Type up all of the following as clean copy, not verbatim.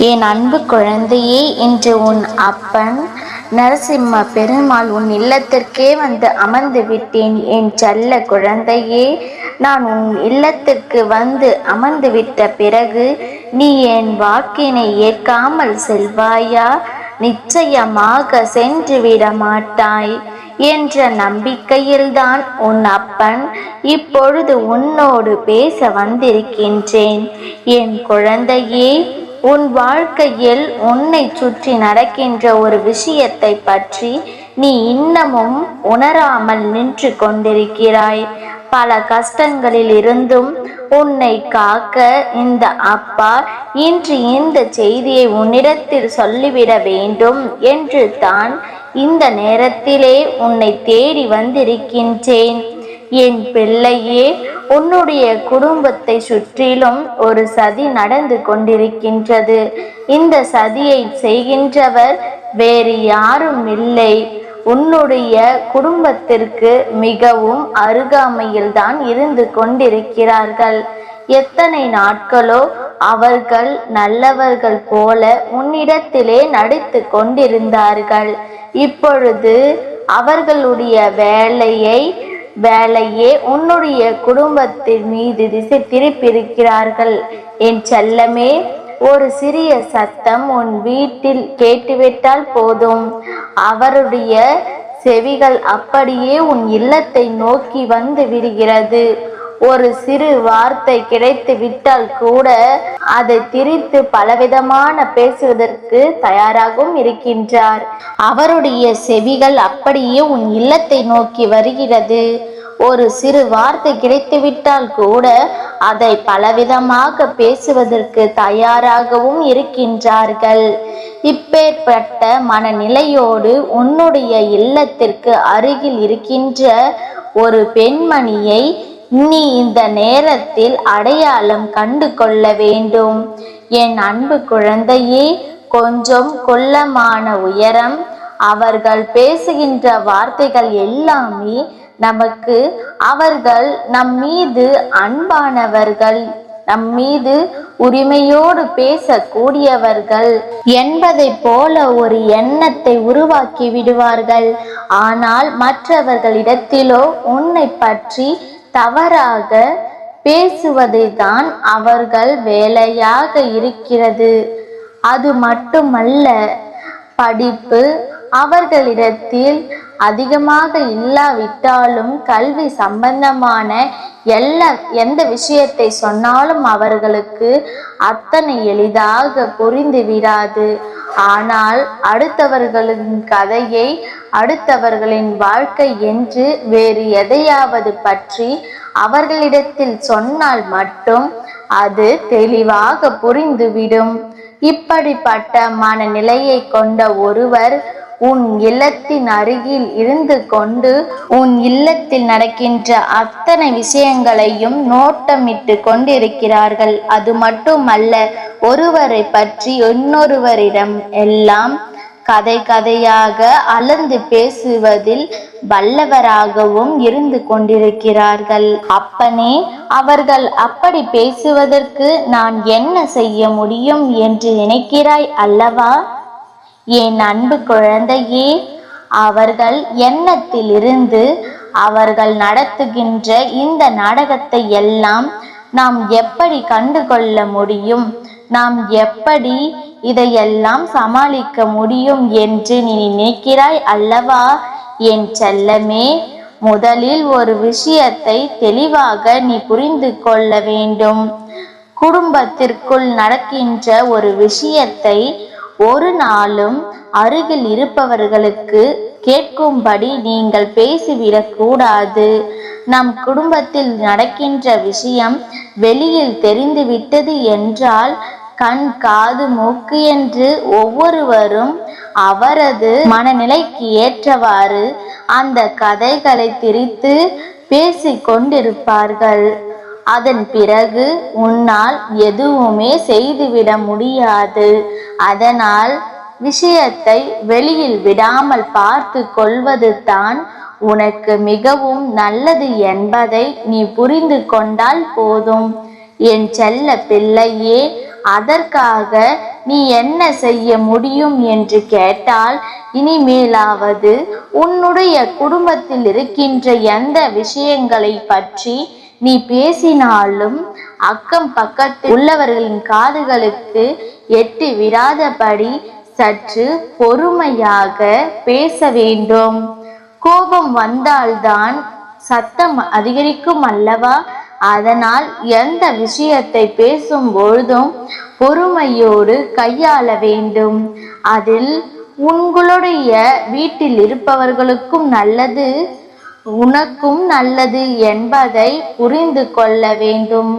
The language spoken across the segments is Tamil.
என் அன்பு குழந்தையே, இன்று உன் அப்பன் நரசிம்ம பெருமாள் உன் இல்லத்திற்கே வந்து அமர்ந்து விட்டேன். என் செல்ல குழந்தையே, நான் உன் இல்லத்திற்கு வந்து அமர்ந்து விட்ட பிறகு நீ என் வாக்கினை ஏற்காமல் செல்வாயா? நிச்சயமாக சென்று விட மாட்டாய் என்ற நம்பிக்கையில்தான் உன் அப்பன் இப்பொழுது உன்னோடு பேச வந்திருக்கின்றேன். என் குழந்தையே, உன் வாழ்க்கையில் உன்னை சுற்றி நடக்கின்ற ஒரு விஷயத்தை பற்றி நீ இன்னமும் உணராமல் நின்று கொண்டிருக்கிறாய். பல கஷ்டங்களில் இருந்தும் உன்னை காக்க இந்த அப்பா இன்று இந்த செய்தியை உன்னிடத்தில் சொல்லிவிட வேண்டும் என்று தான் இந்த நேரத்திலே உன்னை தேடி வந்திருக்கின்றேன். என் பிள்ளையே, உன்னுடைய குடும்பத்தை சுற்றிலும் ஒரு சதி நடந்து கொண்டிருக்கின்றது. இந்த சதியை செய்கின்றவர் வேறு யாரும் இல்லை, உன்னுடைய குடும்பத்திற்கு மிகவும் அருகாமையில்தான் இருந்து கொண்டிருக்கிறார்கள். எத்தனை நாட்களோ அவர்கள் நல்லவர்கள் போல உன்னிடத்திலே நடித்து கொண்டிருந்தார்கள். இப்பொழுது அவர்களுடைய வேலையே உன்னுடைய குடும்பத்தின் மீது திசை திருப்பியிருக்கிறார்கள். என் செல்லமே, ஒரு சிறிய சத்தம் உன் வீட்டில் கேட்டுவிட்டால் போதும், அவருடைய செவிகள் அப்படியே உன் இல்லத்தை நோக்கி வந்து விடுகிறது. ஒரு சிறு வார்த்தை கிடைத்து விட்டால் கூட அதை திரித்து பலவிதமான பேசுவதற்கு தயாராகவும் இருக்கின்றார். அவருடைய செவிகள் அப்படியே உன் இல்லத்தை நோக்கி வருகிறது. ஒரு சிறு வார்த்தை கிடைத்துவிட்டால் கூட அதை பலவிதமாக பேசுவதற்கு தயாராகவும் இருக்கின்றார்கள். இப்பேற்பட்ட மனநிலையோடு உன்னுடைய இல்லத்திற்கு அருகில் இருக்கின்ற ஒரு பெண்மணியை நீ இந்த நேரத்தில் அடையாளம் கண்டு கொள்ள வேண்டும். என் அன்பு குழந்தையே, கொஞ்சம் கொள்ளமான உயரம், அவர்கள் பேசுகின்ற வார்த்தைகள் எல்லாமே நமக்கு அவர்கள் நம் மீது அன்பானவர்கள், நம் மீது உரிமையோடு பேசக்கூடியவர்கள் என்பதை போல ஒரு எண்ணத்தை உருவாக்கி விடுவார்கள். ஆனால் மற்றவர்களிடத்திலோ உன்னை பற்றி தவறாக பேசுவதை தான் அவர்கள் வேலையாக இருக்கிறது. அது மட்டுமல்ல, படிப்பு அவர்களிடத்தில் அதிகமாக இல்லாவிட்டாலும் கல்வி சம்பந்தமான எந்த விஷயத்தை சொன்னாலும் அவர்களுக்கு அத்தனை எளிதாக புரிந்து விடாது. ஆனால் அடுத்தவர்களின் கதையை, அடுத்தவர்களின் வாழ்க்கை என்று வேறு எதையாவது பற்றி அவர்களிடத்தில் சொன்னால் மட்டும் அது தெளிவாக புரிந்துவிடும். இப்படிப்பட்ட மனநிலையை கொண்ட ஒருவர் உன் இல்லத்தின் அருகில் இருந்து கொண்டு உன் இல்லத்தில் நடக்கின்ற அத்தனை விஷயங்களையும் நோட்டமிட்டு கொண்டிருக்கிறார்கள். அது மட்டுமல்ல, ஒருவரை பற்றி இன்னொருவரிடம் எல்லாம் கதையாக அளந்து பேசுவதில் வல்லவராகவும் இருந்து கொண்டிருக்கிறார்கள். அப்பனே, அவர்கள் அப்படி பேசுவதற்கு நான் என்ன செய்ய முடியும் என்று நினைக்கிறாய் அல்லவா? என் அன்பு குழந்தையே, அவர்கள் எண்ணத்திலிருந்து அவர்கள் நடத்துகின்ற இந்த நாடகத்தை எல்லாம் நாம் எப்படி கண்டுகொள்ள முடியும்? நாம் எப்படி இதையெல்லாம் சமாளிக்க முடியும் என்று நீ நினைக்கிறாய் அல்லவா? என் செல்லமே, முதலில் ஒரு விஷயத்தை தெளிவாக நீ புரிந்து கொள்ள வேண்டும். குடும்பத்திற்குள் நடக்கின்ற ஒரு விஷயத்தை ஒரு நாளும் அருகில் இருப்பவர்களுக்கு கேட்கும்படி நீங்கள் பேசிவிடக் கூடாது. நம் குடும்பத்தில் நடக்கின்ற விஷயம் வெளியில் தெரிந்துவிட்டது என்றால் கண், காது, மூக்கு என்று ஒவ்வொருவரும் அவரது மனநிலைக்கு ஏற்றவாறு அந்த கதைகளை திரித்து பேசிக் கொண்டிருப்பார்கள். அதன் பிறகு உன்னால் எதுவுமே செய்துவிட முடியாது. அதனால் விஷயத்தை வெளியில் விடாமல் பார்த்து கொள்வது தான் உனக்கு மிகவும் நல்லது என்பதை நீ புரிந்து கொண்டால் போதும். என் செல்ல பிள்ளையே, அதற்காக நீ என்ன செய்ய முடியும் என்று கேட்டால், இனிமேலாவது உன்னுடைய குடும்பத்தில் இருக்கின்ற எந்த விஷயங்களை பற்றி நீ பேசினாலும் அக்கம் பக்கத்தில் உள்ளவர்களின் காதுகளுக்கு எட்டி விடாதபடி சற்று பொறுமையாக பேச வேண்டும். கோபம் வந்தால்தான் சத்தம் அதிகரிக்கும் அல்லவா? அதனால் எந்த விஷயத்தை பேசும் பொழுதும் பொறுமையோடு கையாள வேண்டும். அதில் உங்களுடைய வீட்டில் இருப்பவர்களுக்கும் நல்லது, உனக்கும் நல்லது என்பதை புரிந்து கொள்ள வேண்டும்.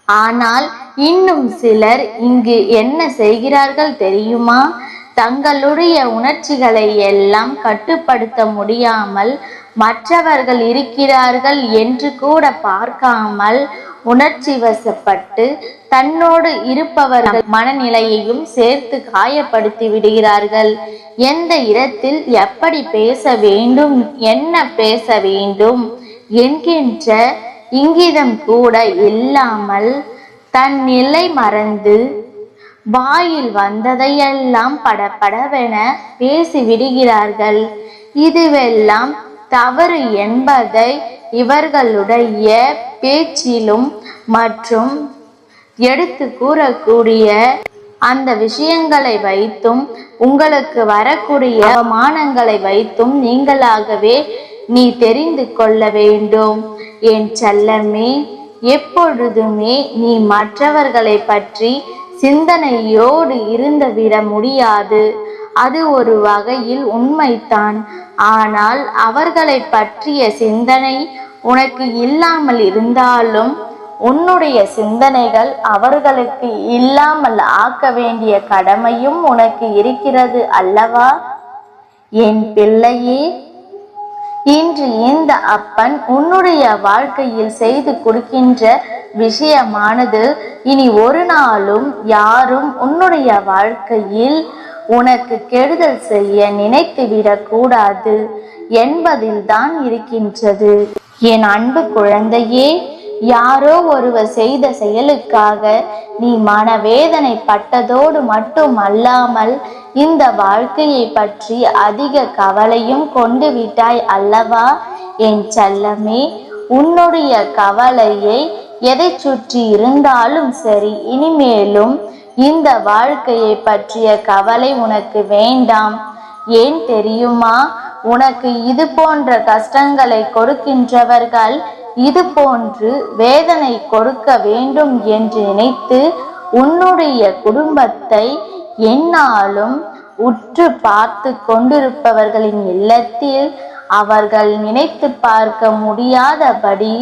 ஆனால் இன்னும் சிலர் இங்கு என்ன செய்கிறார்கள் தெரியுமா? தங்களுடைய உணர்ச்சிகளை எல்லாம் கட்டுப்படுத்த முடியாமல் மற்றவர்கள் இருக்கிறார்கள் என்று கூட பார்க்காமல் உணர்ச்சி வசப்பட்டு தன்னோடு இருப்பவர்கள் மனநிலையையும் சேர்த்து காயப்படுத்தி விடுகிறார்கள். எந்த இடத்தில் எப்படி பேச வேண்டும், என்ன பேச வேண்டும் என்கின்ற இங்கிதம் கூட இல்லாமல் தன் நிலை மறந்து வாயில் வந்ததையெல்லாம் படபடவென பேசி விடுகிறார்கள். இதுவெல்லாம் தவறு என்பதை இவர்களுடைய பேச்சிலும் மற்றும் எடுத்து கூறக்கூடிய அந்த விஷயங்களை வைத்தும் உங்களுக்கு வரக்கூடிய அவமானங்களை வைத்தும் நீங்களாகவே நீ தெரிந்து கொள்ள வேண்டும். என் செல்லமே, எப்பொழுதுமே நீ மற்றவர்களை பற்றி சிந்தனையோடு இருந்துவிட முடியாது. அது ஒரு வகையில் உண்மைதான். ஆனால் அவர்களை பற்றிய சிந்தனை உனக்கு இல்லாமல் இருந்தாலும் உன்னுடைய சிந்தனைகள் அவர்களுக்கு இல்லாமல் ஆக்க வேண்டிய கடமையும் உனக்கு இருக்கிறது அல்லவா? என் பிள்ளையே, இன்று இந்த அப்பன் உன்னுடைய வாழ்க்கையில் செய்து கொடுக்கின்ற விஷயமானது இனி ஒரு நாளும் யாரும் உன்னுடைய வாழ்க்கையில் உனக்கு கெடுதல் செய்ய நினைத்துவிடக் கூடாது என்பதில் தான் இருக்கின்றது. என் அன்பு குழந்தையே, யாரோ ஒருவர் செய்த செயலுக்காக நீ மனவேதனை பட்டதோடு மட்டும் அல்லாமல் இந்த வாழ்க்கையை பற்றி அதிக கவலையும் கொண்டு விட்டாய் அல்லவா? என் செல்லமே, உன்னுடைய கவலையை எதை சுற்றி இருந்தாலும் சரி, இனிமேலும் இந்த வாழ்க்கையை பற்றிய கவலை உனக்கு வேண்டாம். ஏன் தெரியுமா? உனக்கு இது போன்ற கஷ்டங்களை கொடுக்கின்றவர்கள் இது போன்று வேதனை கொடுக்க வேண்டும் என்று நினைத்து உன்னுடைய குடும்பத்தை எந்நாளும் உற்று பார்த்து கொண்டிருப்பவர்களின் இல்லத்தில் அவர்கள் நினைத்து பார்க்க முடியாதபடி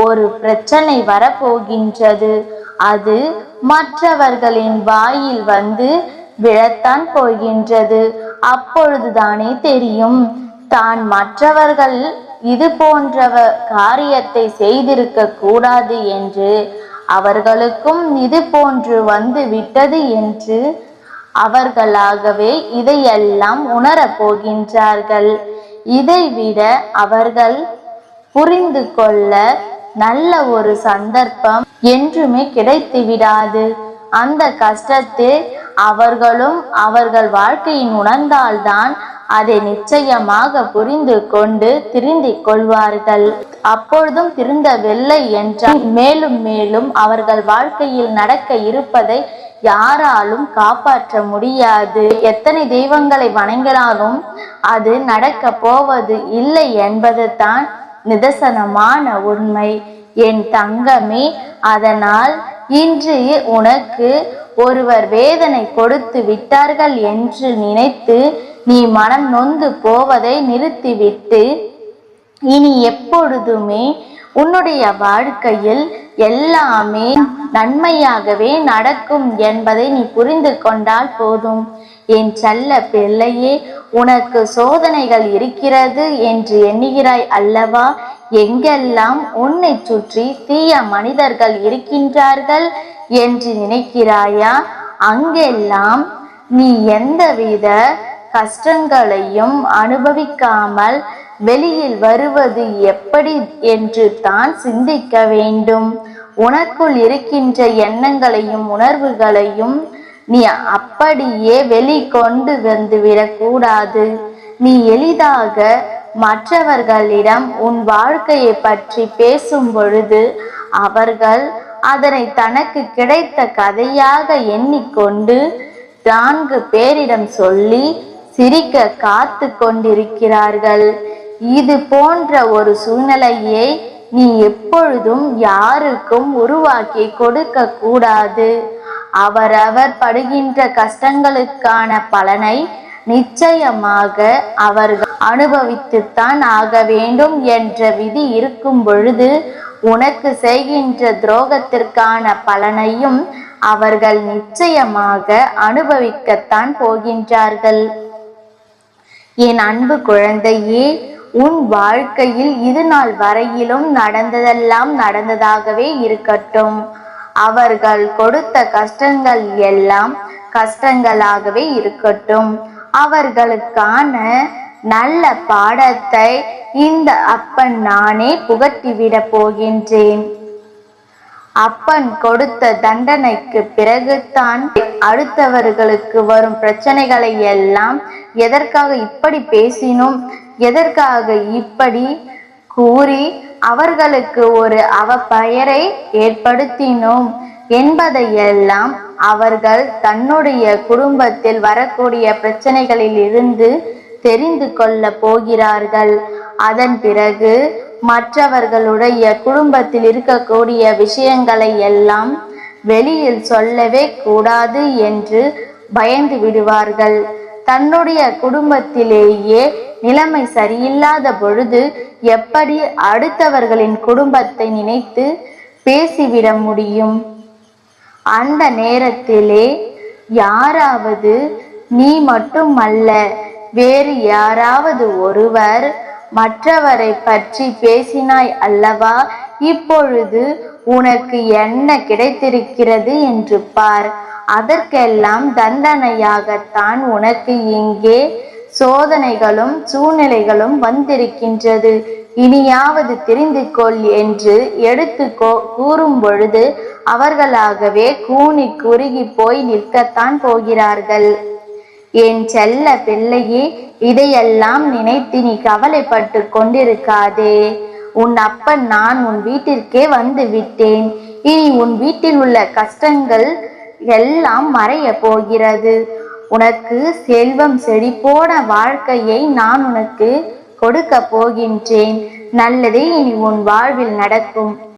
ஒரு பிரச்சனை வரப்போகின்றது. அது மற்றவர்களின் வாயில் வந்து விழத்தான் போகின்றது. அப்பொழுதுதானே தெரியும் தான் மற்றவர்கள் இது போன்ற காரியத்தை செய்திருக்க கூடாது என்று, அவர்களுக்கும் இது போன்று வந்து விட்டது என்று அவர்களாகவே இதையெல்லாம் உணரப் போகின்றார்கள். இதைவிட அவர்கள் புரிந்து கொள்ள நல்ல ஒரு சந்தர்ப்பம் என்றுமே கிடைத்து விடாது. அந்த கஷ்டத்தை அவர்களும் அவர்கள் வாழ்க்கையின் உணர்ந்தால்தான் அதை நிச்சயமாக புரிந்து கொண்டு திருந்திக் கொள்வார்கள். அப்பொழுதும் திருந்தவில்லை என்றால் மேலும் மேலும் அவர்கள் வாழ்க்கையில் நடக்க இருப்பதை யாராலும் காப்பாற்ற முடியாது. எத்தனை தெய்வங்களை வணங்கினாலும் அது நடக்க போவது இல்லை என்பது தான் நிதர்சனமான உண்மை. என் தங்கமே, அதனால் இன்று உனக்கு ஒருவர் வேதனை கொடுத்து விட்டார்கள் என்று நினைத்து நீ மனம் நொந்து போவதை நிறுத்திவிட்டு இனி எப்பொழுதுமே உன்னுடைய வாழ்க்கையில் எல்லாமே நன்மையாகவே நடக்கும் என்பதை நீ புரிந்து கொண்டால் போதும். என் செல்ல பிள்ளையே, உனக்கு சோதனைகள் இருக்கிறது என்று எண்ணுகிறாய் அல்லவா? எங்கெல்லாம் உன்னை சுற்றி தீய மனிதர்கள் இருக்கின்றார்கள் என்று நினைக்கிறாயா? அங்கெல்லாம் நீ எந்தவித கஷ்டங்களையும் அனுபவிக்காமல் வெளியில் வருவது எப்படி என்று தான் சிந்திக்க வேண்டும். உனக்குள் இருக்கின்ற எண்ணங்களையும் உணர்வுகளையும் நீ அப்படியே வெளிக்கொண்டு வந்து விடக்கூடாது. நீ எளிதாக மற்றவர்களிடம் உன் வாழ்க்கையை பற்றி பேசும் பொழுது அவர்கள் அதனை தனக்கு கிடைத்த கதையாக எண்ணிக்கொண்டு 4 பேரிடம் சொல்லி சிரிக்க காத்து கொண்டிருக்கிறார்கள். இது போன்ற ஒரு சூழ்நிலையை நீ எப்பொழுதும் யாருக்கும் உருவாக்கி கொடுக்க கூடாது. அவரவர் படுகின்ற கஷ்டங்களுக்கான பலனை நிச்சயமாக அவர்கள் அனுபவித்துத்தான் ஆக வேண்டும் என்ற விதி இருக்கும் பொழுது உனக்கு செய்கின்ற துரோகத்திற்கான பலனையும் அவர்கள் நிச்சயமாக அனுபவிக்கத்தான் போகின்றார்கள். என் அன்பு குழந்தையே, உன் வாழ்க்கையில் இது நாள் வரையிலும் நடந்ததெல்லாம் நடந்ததாகவே இருக்கட்டும். அவர்கள் கொடுத்த கஷ்டங்கள் எல்லாம் கஷ்டங்களாகவே இருக்கட்டும். அவர்களுக்கான நல்ல பாடத்தை இந்த அப்பன் நானே புகட்டிவிட போகின்றேன். அப்பன் கொடுத்த தண்டனைக்கு பிறகுதான் அடுத்தவர்களுக்கு வரும் பிரச்சனைகளை எல்லாம் எதற்காக இப்படி பேசினோம், எதற்காக இப்படி கூறி அவர்களுக்கு ஒரு அவப்பெயரை ஏற்படுத்தினோம் என்பதையெல்லாம் அவர்கள் தன்னுடைய குடும்பத்தில் வரக்கூடிய பிரச்சனைகளில் இருந்து தெரிந்து கொள்ள போகிறார்கள். அதன் பிறகு மற்றவர்களுடைய குடும்பத்தில் இருக்கக்கூடிய விஷயங்களை எல்லாம் வெளியில் சொல்லவே கூடாது என்று பயந்து விடுவார்கள். தன்னுடைய குடும்பத்திலேயே நிலைமை சரியில்லாத பொழுது எப்படி அடுத்தவர்களின் குடும்பத்தை நினைத்து பேசிவிட முடியும்? அந்த நேரத்திலே யாராவது, நீ மட்டுமல்ல வேறு யாராவது ஒருவர் மற்றவரை பற்றி பேசினாய் அல்லவா, இப்பொழுது உனக்கு என்ன கிடைத்திருக்கிறது என்று பார். அதற்கெல்லாம் தண்டனையாகத்தான் உனக்கு இங்கே சோதனைகளும் சூழ்நிலைகளும் வந்திருக்கின்றது. இனியாவது தெரிந்து கொள் என்று எடுத்து கூறும் பொழுது அவர்களாகவே கூனி குறுகி போய் நிற்கத்தான் போகிறார்கள். என் செல்ல பிள்ளையே, இதையெல்லாம் நினைத்து நீ கவலைப்பட்டு கொண்டிருக்காதே. உன் அப்பன் நான் உன் வீட்டிற்கே வந்து விட்டேன். இனி உன் வீட்டில் உள்ள கஷ்டங்கள் எல்லாம் மறைய போகிறது. உனக்கு செல்வம் செழிப்போட வாழ்க்கையை நான் உனக்கு கொடுக்க போகின்றேன். நல்லதே இனி உன் வாழ்வில் நடக்கும்.